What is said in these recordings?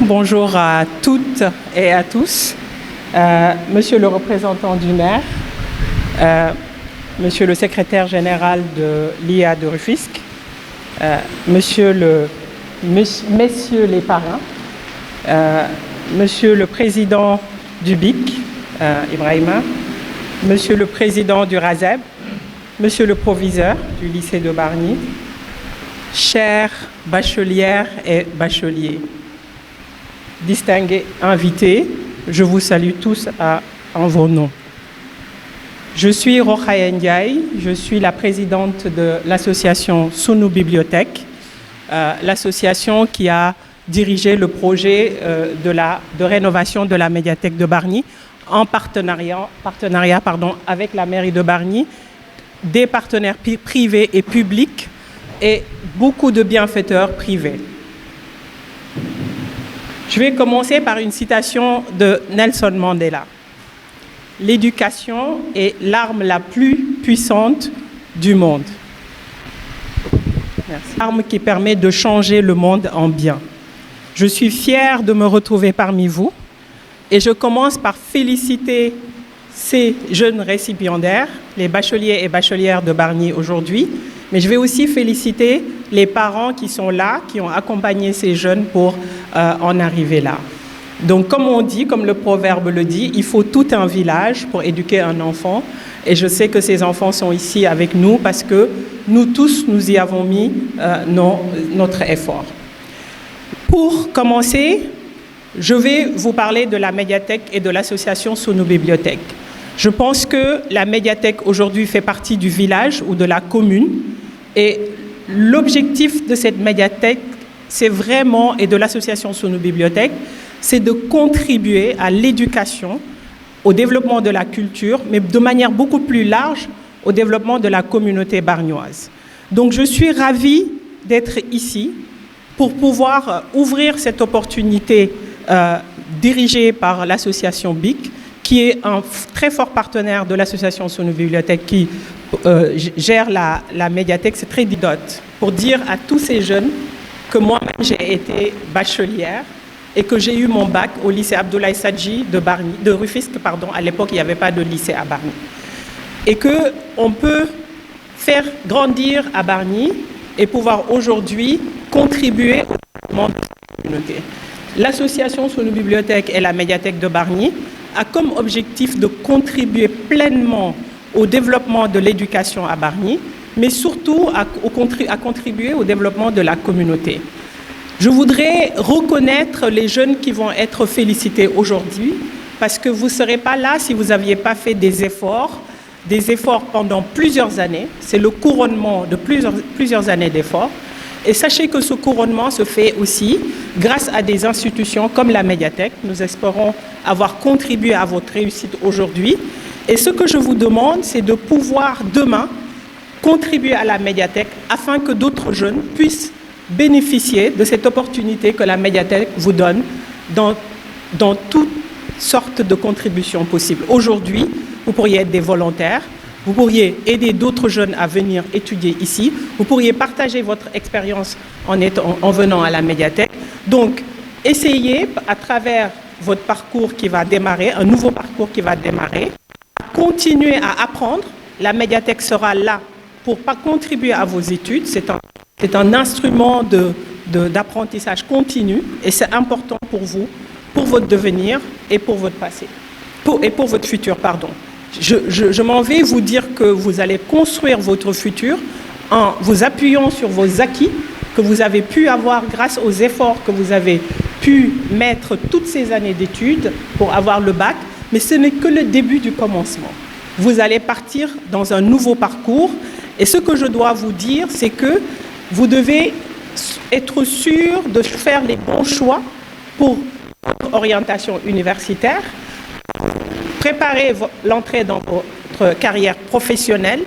Bonjour à toutes et à tous. Monsieur le représentant du maire, monsieur le secrétaire général de l'IA de Rufisque, messieurs les parrains, monsieur le président du BIC, Ibrahima, monsieur le président du RASEB, monsieur le proviseur du lycée de Bargny, chères bachelières et bacheliers, distingués invités, je vous salue tous en vos noms. Je suis Rokhaya Ndiaye, je suis la présidente de l'association Sunu Bibliothèque, l'association qui a dirigé le projet de rénovation de la médiathèque de Bargny en partenariat avec la mairie de Bargny, des partenaires privés et publics et beaucoup de bienfaiteurs privés. Je vais commencer par une citation de Nelson Mandela. L'éducation est l'arme la plus puissante du monde. Merci. L'arme qui permet de changer le monde en bien. Je suis fière de me retrouver parmi vous et je commence par féliciter ces jeunes récipiendaires, les bacheliers et bachelières de Bargny aujourd'hui, mais je vais aussi féliciter les parents qui sont là, qui ont accompagné ces jeunes pour en arriver là. Donc, comme on dit, comme le proverbe le dit, il faut tout un village pour éduquer un enfant. Et je sais que ces enfants sont ici avec nous parce que nous tous, nous y avons mis notre effort. Pour commencer, je vais vous parler de la médiathèque et de l'association Sunu Bibliothèque. Je pense que la médiathèque aujourd'hui fait partie du village ou de la commune. Et l'objectif de cette médiathèque, c'est vraiment, et de l'association Sunu Bibliothèque, c'est de contribuer à l'éducation, au développement de la culture, mais de manière beaucoup plus large, au développement de la communauté bargnoise. Donc je suis ravie d'être ici pour pouvoir ouvrir cette opportunité dirigée par l'association BIC, qui est un très fort partenaire de l'association Sunu Bibliothèque qui gère la médiathèque. C'est très didote pour dire à tous ces jeunes que moi-même j'ai été bachelière et que j'ai eu mon bac au lycée Abdoulaye Sadji de Rufisque, à l'époque il n'y avait pas de lycée à Bargny. Et qu'on peut faire grandir à Bargny et pouvoir aujourd'hui contribuer au développement de la communauté. L'association Sunu Bibliothèque et la médiathèque de Bargny a comme objectif de contribuer pleinement au développement de l'éducation à Bargny, mais surtout à contribuer au développement de la communauté. Je voudrais reconnaître les jeunes qui vont être félicités aujourd'hui, parce que vous ne serez pas là si vous n'aviez pas fait des efforts pendant plusieurs années. C'est le couronnement de plusieurs années d'efforts. Et sachez que ce couronnement se fait aussi grâce à des institutions comme la médiathèque. Nous espérons avoir contribué à votre réussite aujourd'hui. Et ce que je vous demande, c'est de pouvoir demain contribuer à la médiathèque afin que d'autres jeunes puissent bénéficier de cette opportunité que la médiathèque vous donne dans toutes sortes de contributions possibles. Aujourd'hui, vous pourriez être des volontaires. Vous pourriez aider d'autres jeunes à venir étudier ici. Vous pourriez partager votre expérience en venant à la médiathèque. Donc, essayez, à travers votre parcours qui va démarrer, un nouveau parcours qui va démarrer, à continuer à apprendre. La médiathèque sera là pour contribuer à vos études. C'est un instrument d'apprentissage continu et c'est important pour vous, pour votre devenir et pour votre passé. Et pour votre futur, pardon. Je m'en vais vous dire que vous allez construire votre futur en vous appuyant sur vos acquis que vous avez pu avoir grâce aux efforts que vous avez pu mettre toutes ces années d'études pour avoir le bac, mais ce n'est que le début du commencement. Vous allez partir dans un nouveau parcours et ce que je dois vous dire, c'est que vous devez être sûr de faire les bons choix pour votre orientation universitaire. Préparez l'entrée dans votre carrière professionnelle.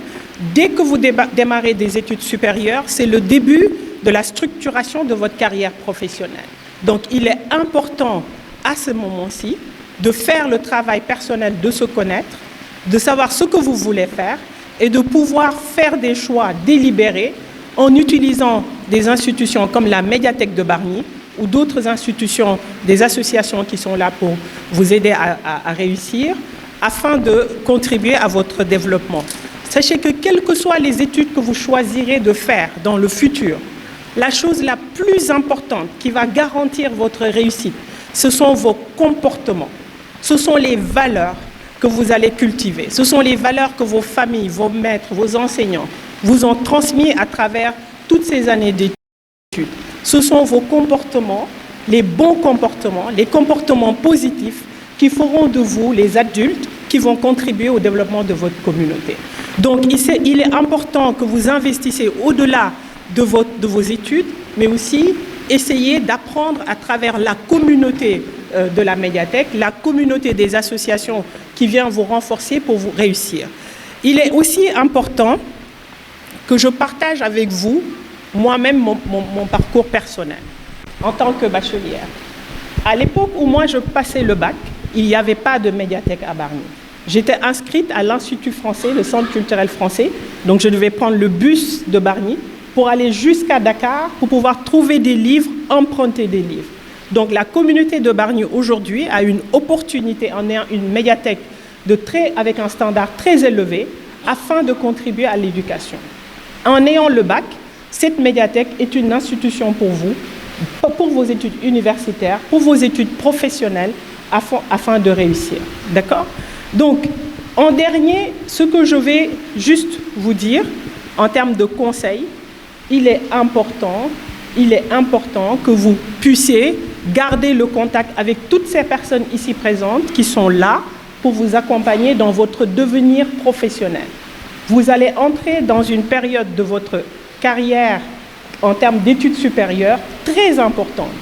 Dès que vous démarrez des études supérieures, c'est le début de la structuration de votre carrière professionnelle. Donc, il est important à ce moment-ci de faire le travail personnel, de se connaître, de savoir ce que vous voulez faire et de pouvoir faire des choix délibérés en utilisant des institutions comme la médiathèque de Bargny ou d'autres institutions, des associations qui sont là pour vous aider à réussir, afin de contribuer à votre développement. Sachez que quelles que soient les études que vous choisirez de faire dans le futur, la chose la plus importante qui va garantir votre réussite, ce sont vos comportements, ce sont les valeurs que vous allez cultiver, ce sont les valeurs que vos familles, vos maîtres, vos enseignants vous ont transmis à travers toutes ces années d'études. Ce sont vos comportements, les bons comportements, les comportements positifs qui feront de vous les adultes qui vont contribuer au développement de votre communauté. Donc, il est important que vous investissiez au-delà de vos études, mais aussi essayer d'apprendre à travers la communauté de la médiathèque, la communauté des associations qui vient vous renforcer pour vous réussir. Il est aussi important que je partage avec vous, moi-même, mon parcours personnel en tant que bachelière. À l'époque où moi je passais le bac, il n'y avait pas de médiathèque à Bargny. J'étais inscrite à l'Institut français, le Centre culturel français, donc je devais prendre le bus de Bargny pour aller jusqu'à Dakar pour pouvoir trouver des livres, emprunter des livres. Donc la communauté de Bargny aujourd'hui a une opportunité en ayant une médiathèque avec un standard très élevé afin de contribuer à l'éducation. En ayant le bac, cette médiathèque est une institution pour vous, pour vos études universitaires, pour vos études professionnelles, afin de réussir. D'accord ? Donc, en dernier, ce que je vais juste vous dire, en termes de conseils, il est important que vous puissiez garder le contact avec toutes ces personnes ici présentes qui sont là pour vous accompagner dans votre devenir professionnel. Vous allez entrer dans une période de votre carrière en termes d'études supérieures très importante.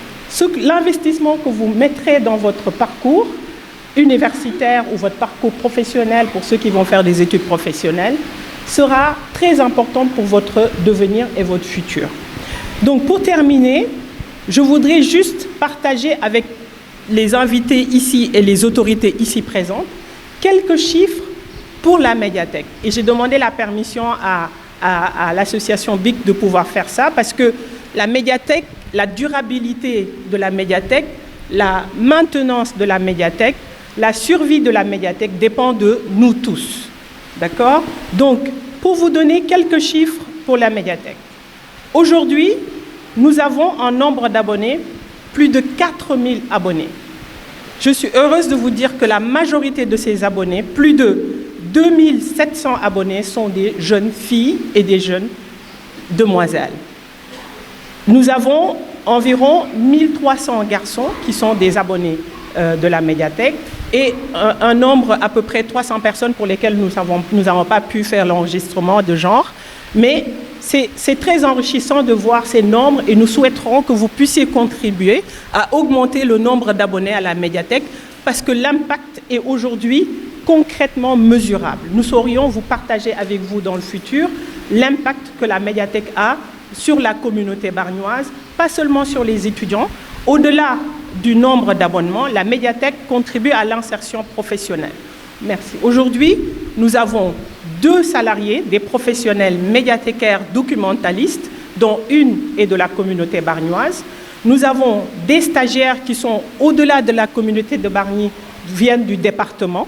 L'investissement que vous mettrez dans votre parcours universitaire ou votre parcours professionnel pour ceux qui vont faire des études professionnelles sera très important pour votre devenir et votre futur. Donc pour terminer, je voudrais juste partager avec les invités ici et les autorités ici présentes quelques chiffres pour la médiathèque. Et j'ai demandé la permission à l'association BIC de pouvoir faire ça parce que la médiathèque, la durabilité de la médiathèque, la maintenance de la médiathèque, la survie de la médiathèque dépend de nous tous. D'accord ? Donc, pour vous donner quelques chiffres pour la médiathèque. Aujourd'hui, nous avons un nombre d'abonnés, plus de 4000 abonnés. Je suis heureuse de vous dire que la majorité de ces abonnés, plus de 2700 abonnés, sont des jeunes filles et des jeunes demoiselles. Nous avons environ 1300 garçons qui sont des abonnés de la médiathèque et un nombre à peu près 300 personnes pour lesquelles nous n'avons pas pu faire l'enregistrement de genre. Mais c'est très enrichissant de voir ces nombres et nous souhaiterons que vous puissiez contribuer à augmenter le nombre d'abonnés à la médiathèque parce que l'impact est aujourd'hui concrètement mesurable. Nous saurions vous partager avec vous dans le futur l'impact que la médiathèque a sur la communauté bargnoise, pas seulement sur les étudiants. Au-delà du nombre d'abonnements, la médiathèque contribue à l'insertion professionnelle. Merci. Aujourd'hui, nous avons 2 salariés, des professionnels médiathécaires documentalistes, dont une est de la communauté bargnoise. Nous avons des stagiaires qui sont au-delà de la communauté de Bargny, viennent du département.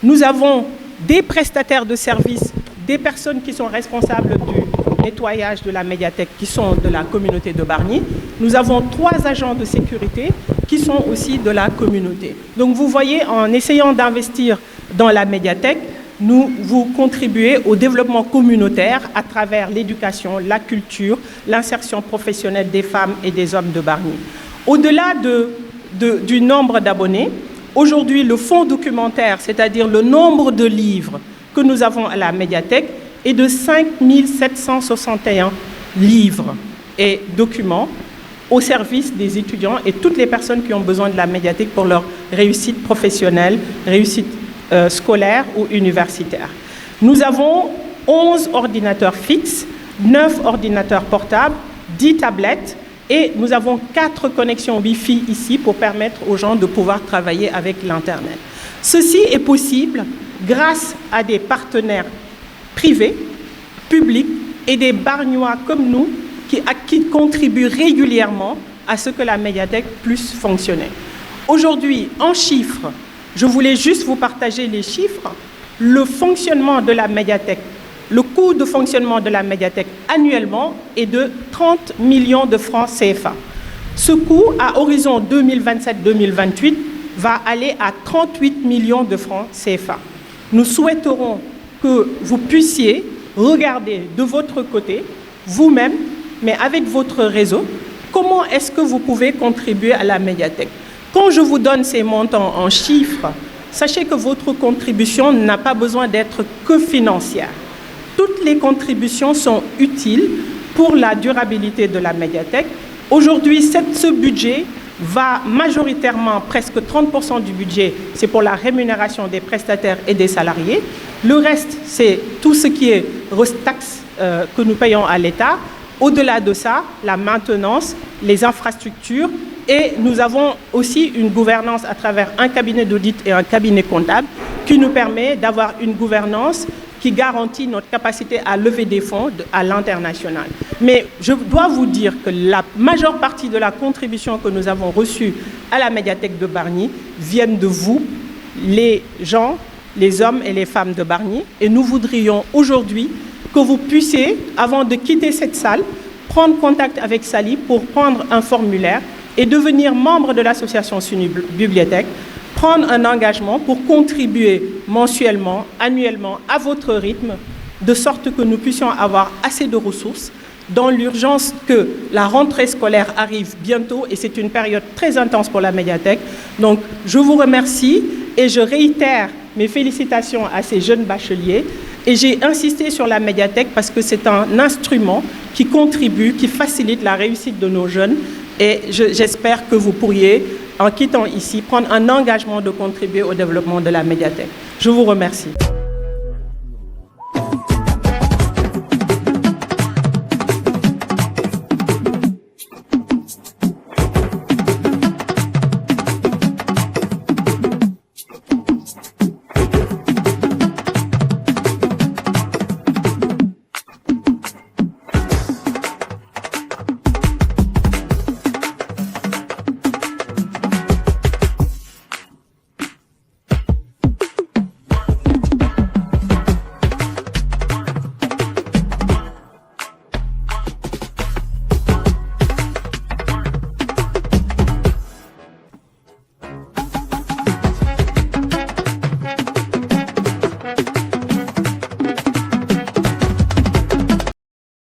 Nous avons des prestataires de services, des personnes qui sont responsables du nettoyage de la médiathèque qui sont de la communauté de Bargny. Nous avons 3 agents de sécurité qui sont aussi de la communauté. Donc vous voyez, en essayant d'investir dans la médiathèque, vous contribuez au développement communautaire à travers l'éducation, la culture, l'insertion professionnelle des femmes et des hommes de Bargny. Au-delà du nombre d'abonnés, aujourd'hui le fonds documentaire, c'est-à-dire le nombre de livres que nous avons à la médiathèque, est de 5761 livres et documents au service des étudiants et toutes les personnes qui ont besoin de la médiathèque pour leur réussite professionnelle, réussite scolaire ou universitaire. Nous avons 11 ordinateurs fixes, 9 ordinateurs portables, 10 tablettes et nous avons 4 connexions Wi-Fi ici pour permettre aux gens de pouvoir travailler avec l'Internet. Ceci est possible grâce à des partenaires privés, publics et des Bargnois comme nous qui contribuent régulièrement à ce que la médiathèque puisse fonctionner. Aujourd'hui, en chiffres, je voulais juste vous partager les chiffres. Le fonctionnement de la médiathèque, le coût de fonctionnement de la médiathèque annuellement est de 30 millions de francs CFA. Ce coût, à horizon 2027-2028, va aller à 38 millions de francs CFA. Nous souhaiterons que vous puissiez regarder de votre côté, vous-même, mais avec votre réseau, comment est-ce que vous pouvez contribuer à la médiathèque. Quand je vous donne ces montants en chiffres, sachez que votre contribution n'a pas besoin d'être que financière. Toutes les contributions sont utiles pour la durabilité de la médiathèque. Aujourd'hui, ce budget va majoritairement, presque 30% du budget, c'est pour la rémunération des prestataires et des salariés. Le reste, c'est tout ce qui est taxes que nous payons à l'État. Au-delà de ça, la maintenance, les infrastructures, et nous avons aussi une gouvernance à travers un cabinet d'audit et un cabinet comptable qui nous permet d'avoir une gouvernance qui garantit notre capacité à lever des fonds à l'international. Mais je dois vous dire que la majeure partie de la contribution que nous avons reçue à la médiathèque de Bargny viennent de vous, les gens, les hommes et les femmes de Bargny. Et nous voudrions aujourd'hui que vous puissiez, avant de quitter cette salle, prendre contact avec Sally pour prendre un formulaire et devenir membre de l'association SUNY Bibliothèque, prendre un engagement pour contribuer mensuellement, annuellement, à votre rythme, de sorte que nous puissions avoir assez de ressources dans l'urgence que la rentrée scolaire arrive bientôt et c'est une période très intense pour la médiathèque. Donc, je vous remercie et je réitère mes félicitations à ces jeunes bacheliers. Et j'ai insisté sur la médiathèque parce que c'est un instrument qui contribue, qui facilite la réussite de nos jeunes. Et j'espère que vous pourriez, en quittant ici, prendre un engagement de contribuer au développement de la médiathèque. Je vous remercie.